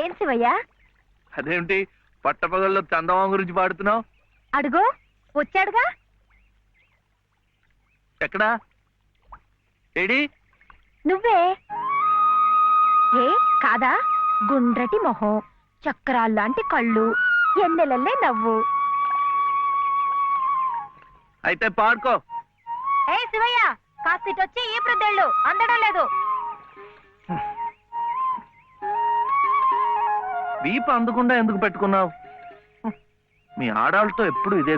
ఏం శివయ్య? అదేమిటి పట్టపగల్లో చందమామ గురించి పాడుతున్నావు? అడుగు వచ్చాడుగా. ఎక్కడా? ఏడి? నువ్వే. ఏ కాదా? గుండ్రటి మొహం, చక్రాల్లాంటి కళ్ళు, ఎన్నెలల్లే నవ్వు. అయితే పాడుకో. ఏ శివయ్య, కాస్త ఇటొచ్చి ఈ ప్రద్దెళ్ళు అందడం లేదు. వీపు అందకుండా ఎందుకు పెట్టుకున్నావు? మీ ఆడాళ్ళతో ఎప్పుడు ఇదే.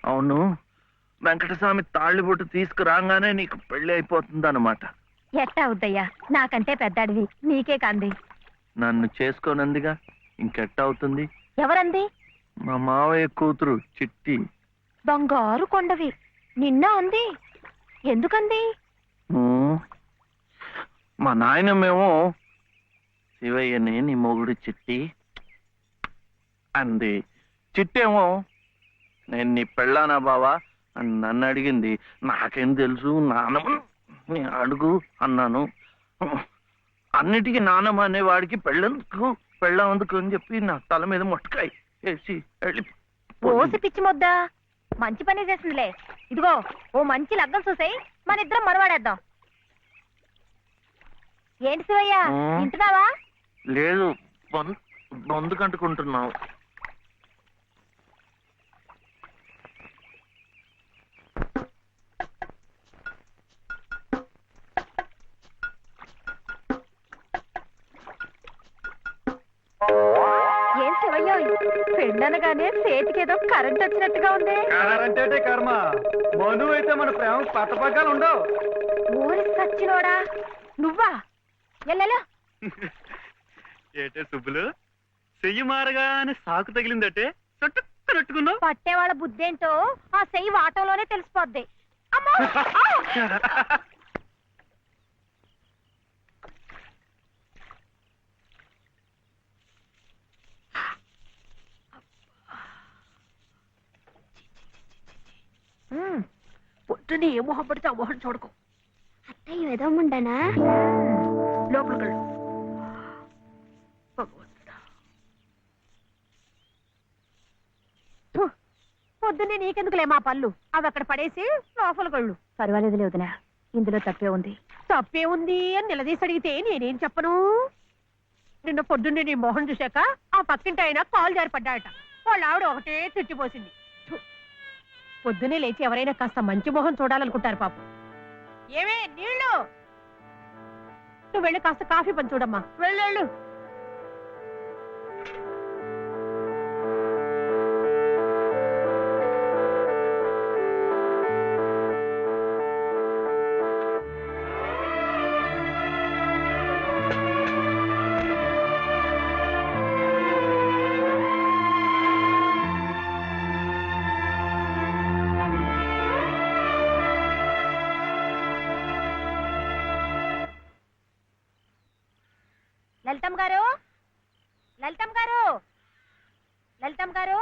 అవును, వెంకటస్వామి తాళ్ళిబొట్టు తీసుకురాగానే నీకు పెళ్లి అయిపోతుంది అన్నమాట. ఎట్టా అవుద్దయ్యా, నాకంటే పెద్దాడివి, నీకే కంది. నన్ను చేసుకోనందిగా, ఇంకెట్ట అవుతుంది? ఎవరంది? మా మావయ్య కూతురు చిట్టి. బంగారు కొండవి, నిన్న అంది. ఎందుకంది? మా నాయనమేమో శివయ్యని నీ మొగుడు చిట్టి అంది. చిట్టేమో నేను నీ పెళ్ళానా బావా అని నన్ను అడిగింది. నాకేం తెలుసు, నానమ్మ అడుగు అన్నాను. అన్నిటికీ నానమ్మ అనేవాడికి పెళ్ళందుకు పెళ్ళందుకు అని చెప్పి నా తల మీద మొట్టకాయ వేసి ఓసి పిచ్చి మొద్దా, మంచి పని చేసిందిలే. ఇదిగో ఓ మంచి లగ్గం చూసాయి, మన ఇద్దరం మనవాడేద్దాం. ఏంటి శివయ్య, వింటున్నావా? లేదు, బొందు కంటుకుంటున్నావు. ఏం శివయ్య, పెళ్ళనగానే చేతికేదో కరెంట్ వచ్చినట్టుగా ఉంది. కరెంటే కర్మ, మను అయితే మన ప్రేమ పట్టపగ్గాలు ఉండవు. ఊరి సచ్చినోడా నువ్వా? ఎల్లెలా ఏటే సుబ్బులు, చెయ్యి మారగానే సాకు తగిలిందటే చుట్టుకున్నావు. పట్టేవాళ్ళ బుద్ధేంటో ఆ చెయ్యి వాటంలోనే తెలిసిపోద్ది. పొద్దునే ఏ మొహం పడితే ఆ మొహం చూడకు. అత్తయ్య ఏదో ఉండనా? లోపలికి పొద్దున్నే నీకెందుకులే మా పళ్ళు, అవి అక్కడ పడేసి లోపలికళ్ళు. పర్వాలేదు లేదునా, ఇందులో తప్పే ఉంది. తప్పే ఉంది అని నిలదీసి అడిగితే నేనేం చెప్పను? నిన్న పొద్దున్నే నీ మొహం చూశాక ఆ పక్కింటి ఆయన కాలు జారిపడ్డాయట. వాళ్ళ ఆవిడ ఒకటే తిట్టిపోసింది. పొద్దునే లేచి ఎవరైనా కాస్త మంచి మొహం చూడాలనుకుంటారు పాపం. ఏమే నీళ్ళు, నువ్వు వెళ్ళి కాస్త కాఫీ పని చూడమ్మా, వెళ్ళు. లలితమ్మ గారు, లలితమ్మ గారు, లలితమ్మ గారు.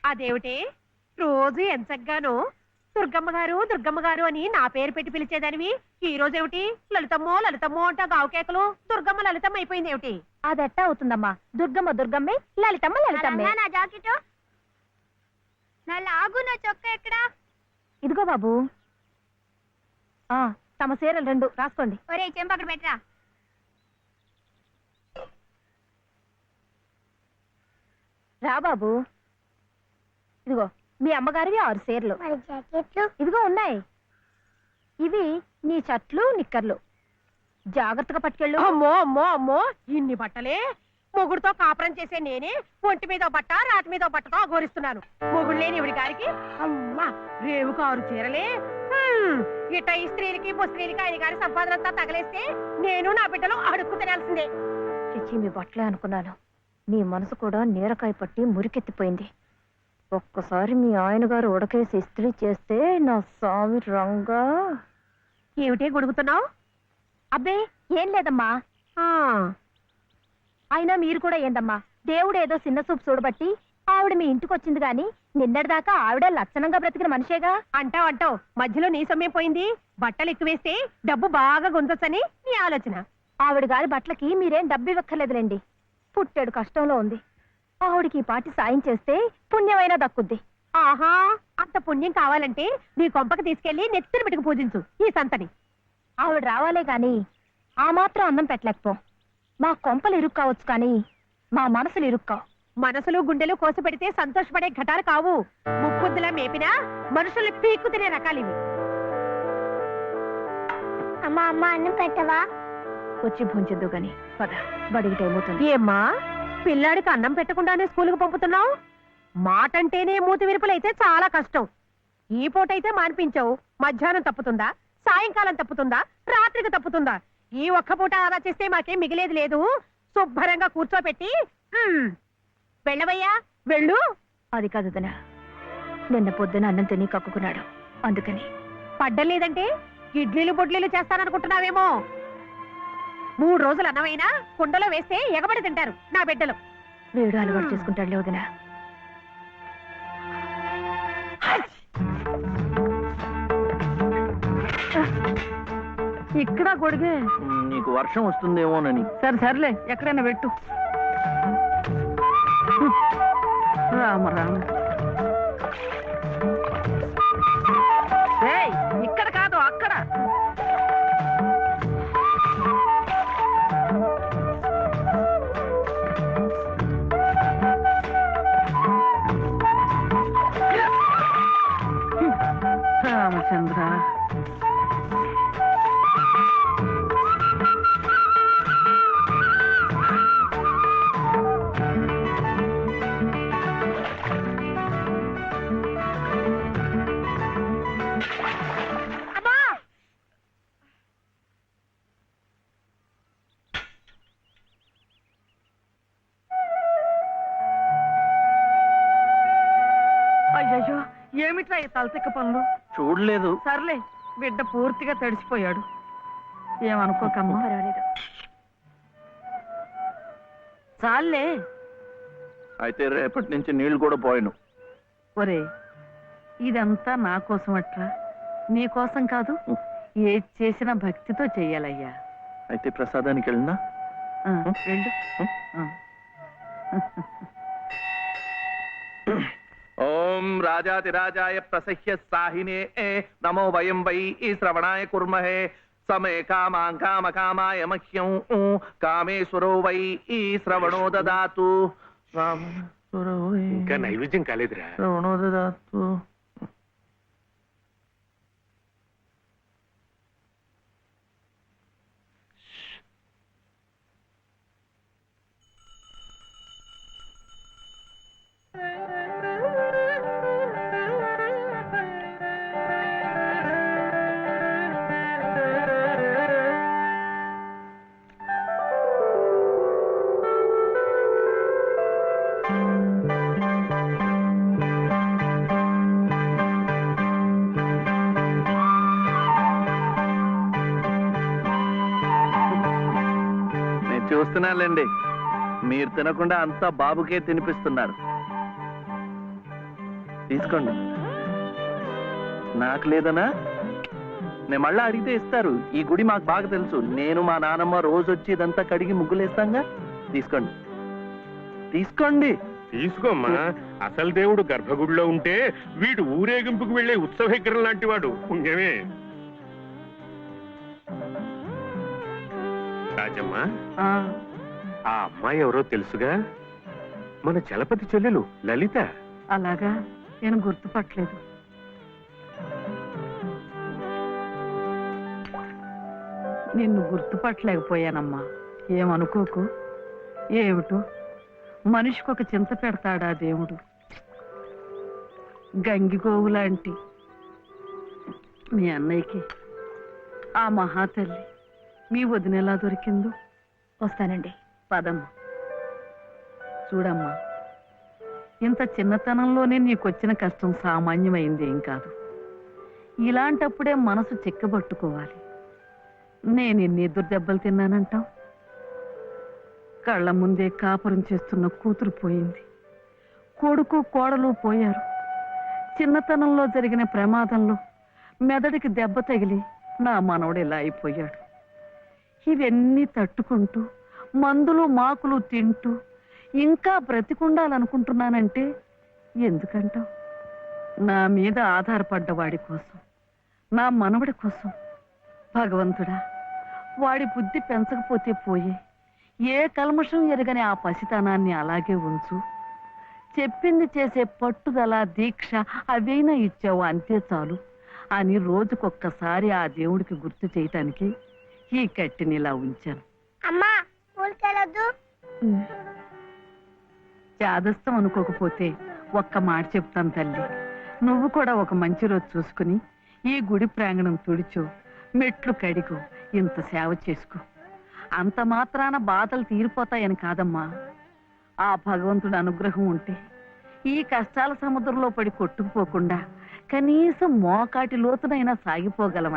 అదేమిటి రోజు ఎంచగ్గాను దుర్గమ్మ గారు దుర్గమ్మ గారు అని నా పేరు పెట్టి పిలిచేదానివి, ఈ రోజేమిటి లలితమ్మో లలితమ్మో అంటా గావుకేకలు దుర్గమ్మ లలితమ్మ అయిపోయింది ఏమిటి? అదెట్టా అవుతుందమ్మా, దుర్గమ్మ దుర్గమ్మే, లలితమ్మ లలితమ్మే. నా జాకెట్, నా లాగు, నా చొక్క ఎక్కడా? ఇదిగో బాబు, తమ చీరలు 2 రాసుకోండి. ఒరే చెంప అక్కడ పెట్టరా. రా బాబు, ఇదిగో మీ అమ్మగారివి 6 చీరలు. ఇదిగో ఉన్నాయి. ఇవి నీ షర్ట్లు నిక్కర్లు, జాగ్రత్తగా పట్టుకెళ్ళు. అమ్మో అమ్మో అమ్మో, ఇన్ని బట్టలే మొగుడుతో కాపురం చేసే నేనే ఒంటి మీద బట్ట రాటి మీద బట్టతో అఘోరిస్తున్నాను. మొగుడు లేని ఇవిడి గారికి అమ్మా రేవు కారు చీరలే. ఇట ఈ స్త్రీలకి ముస్త్రీలకి ఆయన గారి సంపాదన అంతా తగలేస్తే నేను నా బిడ్డలు అడుక్కు తినాల్సిందే. చిచ్చి మీ బట్టలే అనుకున్నాను. మీ మనసు కూడా నీరకాయ పట్టి మురికెత్తిపోయింది. ఒక్కసారి మీ ఆయన గారు ఉడకేసి ఇస్త్రీ చేస్తే నా స్వామి రంగా. ఏమిటే గొడుగుతున్నావు? అబ్బే ఏం లేదమ్మా. అయినా మీరు కూడా ఏందమ్మా, దేవుడు ఏదో చిన్న చూపు చూడబట్టి ఆవిడ మీ ఇంటికి వచ్చింది గాని నిన్నటిదాకా ఆవిడ లక్షణంగా బ్రతికిన మనిషేగా. అంటావు మధ్యలో నీ సమయం పోయింది. బట్టలు ఎక్కువేస్తే డబ్బు బాగా గుంజొచ్చని నీ ఆలోచన. ఆవిడ గారి బట్టలకి మీరేం డబ్బు ఇవ్వక్కర్లేదులేండి. పుట్టాడు కష్టంలో ఉంది. ఆవిడికి ఈ పాటి సాయం చేస్తే పుణ్యమైనా దక్కుద్ది. ఆహా, అంత పుణ్యం కావాలంటే నీ కొంపకి తీసుకెళ్లి నెత్తిన పెట్టుకు పూజించు ఈ సంతని. ఆవిడ రావాలే గాని ఆ మాత్రం అన్నం పెట్టలేకపో. మా కొంపలు ఇరుక్కు కావచ్చు కానీ మా మనసులు ఇరుక్కావు. మనసులు గుండెలు కోసి పెడితే సంతోషపడే ఘటాలు కావు. ముక్కుద్దులా మేపినా మనుషుల్ని పీక్కు తినే రకాలివి. అమ్మా అమ్మ అన్నం పెట్టవా? వచ్చి భుంచద్దు గాని పద, బడికి టైం అవుతుంది. ఏమ్మా పిల్లాడికి అన్నం పెట్టకుండానే స్కూల్కి పంపుతున్నావు? మాటంటేనే మూతి విరుపులైతే చాలా కష్టం. ఈ పూటైతే మాన్పించావు. మధ్యాహ్నం తప్పుతుందా, సాయంకాలం తప్పుతుందా, రాత్రికి తప్పుతుందా? ఈ ఒక్క పూట ఆదా చేస్తే మాకేం మిగిలేదు లేదు. శుభ్రంగా కూర్చోపెట్టి వెళ్ళవయ్యా వెళ్ళు. అది కాదు వదినా, నిన్న పొద్దున అన్నం తిని కక్కుకున్నాడు, అందుకని. పడ్డం లేదంటే ఇడ్లీలు బొడ్లీలు చేస్తాననుకుంటున్నావేమో. 3 రోజులు అన్నమైనా కుండలో వేస్తే ఎగబడి తింటారు నా బిడ్డలు. వేడు అలవాటు చేసుకుంటాడులే వదినా. ఇక్కడ గొడిగే. నీకు వర్షం వస్తుందేమోనని. సర్లే ఎక్కడైనా పెట్టు. రామ రామ. ఇక్కడ కాదు అక్కడ. రామచంద్ర, అయ్యో ఏమిట్రా ఈ తలతిక్క పనులు? చూడలేదు. సర్లే, బిడ్డ పూర్తిగా తడిసిపోయాడు. ఏమనుకోకమ్మా. పర్వాలేదు. చాలే. అయితే రేపటి నుంచి నీళ్లు కూడా పోయాను. ఒరే, ఇదంతా నా కోసం అట్రా, నీ కోసం కాదు. ఏది చేసినా భక్తితో చెయ్యాలయ్యా. అయితే ప్రసాదానికి వెళ్ళినా వెళ్ళు. ఓం రాజాతిరాజాయ ప్రసహ్య సాహినే నమో వయం వై శ్రవణాయ కుర్మహే సమే కామాం కామకామాయ మహ్యం కామేశ్వరో వై శ్రవణో దదాతు. ఇంకా నైవేద్యం కాలేదురా. శ్రవణో దదాతు. చూస్తున్నానులేండి, మీరు తినకుండా అంతా బాబుకే తినిపిస్తున్నారు. తీసుకోండి. నాకు లేదనా? నేను మళ్ళా అడిగితే ఇస్తారు. ఈ గుడి మాకు బాగా తెలుసు. నేను మా నానమ్మ రోజు వచ్చి ఇదంతా కడిగి ముగ్గులేస్తాంగా. తీసుకోండి తీసుకోండి. తీసుకోమ్మా. అసలు దేవుడు గర్భగుడిలో ఉంటే వీడు ఊరేగింపుకు వెళ్లే ఉత్సవ విగ్రహం లాంటి వాడు. పుణ్యమే. రాజమ్మా, ఆ అమ్మాయి ఎవరో తెలుసుగా? మన చలపతి చెల్లెలు లలిత. అలాగా, నేను గుర్తుపట్టలేదు. నిన్ను గుర్తుపట్టలేకపోయానమ్మా, ఏమనుకోకు. ఏమిటో మనిషికొక చింత పెడతాడా దేవుడు. గంగిగోవు లాంటి మీ అన్నయ్యకి ఆ మహాతల్లి మీ వదిన ఎలా దొరికిందో. వస్తానండి. పదమ్మ. చూడమ్మా, ఇంత చిన్నతనంలోనే నీకొచ్చిన కష్టం సామాన్యమైంది ఏం కాదు. ఇలాంటప్పుడే మనసు చిక్కబట్టుకోవాలి. నేను ఎన్ని ఎదురు దెబ్బలు తిన్నానంటావు? కళ్ళ ముందే కాపురం చేస్తున్న కూతురు పోయింది, కొడుకు కోడలు పోయారు. చిన్నతనంలో జరిగిన ప్రమాదంలో మెదడికి దెబ్బ తగిలి నా మనవడు ఇలా అయిపోయాడు. ఇవన్నీ తట్టుకుంటూ మందులు మాకులు తింటూ ఇంకా బ్రతికుండాలనుకుంటున్నానంటే ఎందుకంటావు? నా మీద ఆధారపడ్డ వాడి కోసం, నా మనవడి కోసం. భగవంతుడా, వాడి బుద్ధి పెంచకపోతే పోయే, ఏ కల్మషం ఎరగని ఆ పసితనాన్ని అలాగే ఉంచు. చెప్పింది చేసే పట్టుదల, దీక్ష అవైనా ఇచ్చావు, అంతే చాలు అని రోజుకొక్కసారి ఆ దేవుడికి గుర్తు చేయటానికి ఈ కట్టిని ఇలా ఉంచాను. అమ్మా స్కూల్కి వెళ్ళొద్దు. చాదస్తం అనుకోకపోతే ఒక్క మాట చెప్తాను తల్లి. నువ్వు కూడా ఒక మంచి రోజు చూసుకుని ఈ గుడి ప్రాంగణం తుడిచో, మెట్లు కడిగో, ఇంత సేవ చేసుకో. అంత మాత్రాన బాధలు తీరిపోతాయని కాదమ్మా. ఆ భగవంతుడి అనుగ్రహం ఉంటే ఈ కష్టాల సముద్రంలో పడి కొట్టుకుపోకుండా కనీసం మోకాటి లోతునైనా సాగిపోగలమని